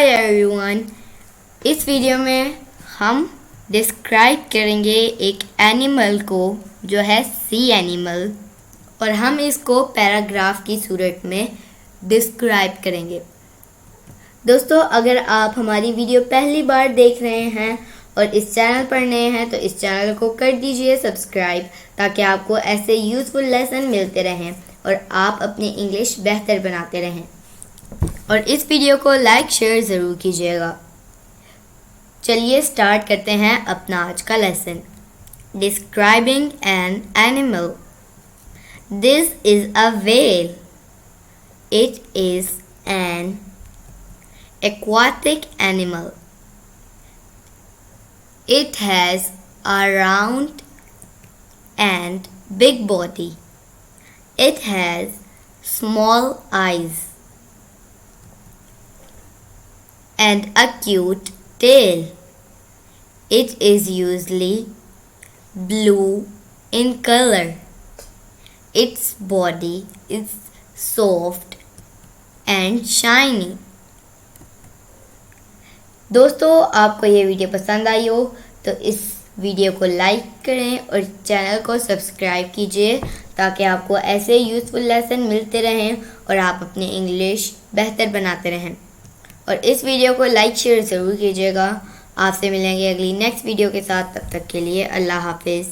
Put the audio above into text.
Hi everyone. इस video में हम डिस्क्राइब करेंगे एक एनिमल को जो है सी एनिमल, और हम इसको पैराग्राफ की सूरत में डिस्क्राइब करेंगे। दोस्तों, अगर आप हमारी वीडियो पहली बार देख रहे हैं और इस चैनल पर नए हैं तो इस चैनल को कर दीजिए सब्सक्राइब, ताकि आपको ऐसे यूज़फुल लेसन मिलते रहें और आप अपनी इंग्लिश बेहतर बनाते रहें। और इस वीडियो को लाइक शेयर ज़रूर कीजिएगा। चलिए स्टार्ट करते हैं अपना आज का lesson. Describing an animal. This is a whale. It is an aquatic animal. It has a round and big body. It has small eyes and a cute tail. It is usually blue in color. Its body is soft and shiny. दोस्तों, आपको ये video पसंद आई हो तो इस video को like करें और चैनल को सब्सक्राइब कीजिए, ताकि आपको ऐसे यूज़फुल लेसन मिलते रहें और आप अपनी इंग्लिश बेहतर बनाते रहें। और इस वीडियो को लाइक शेयर ज़रूर कीजिएगा। आपसे मिलेंगे अगली नेक्स्ट वीडियो के साथ। तब तक के लिए अल्लाह हाफिज़।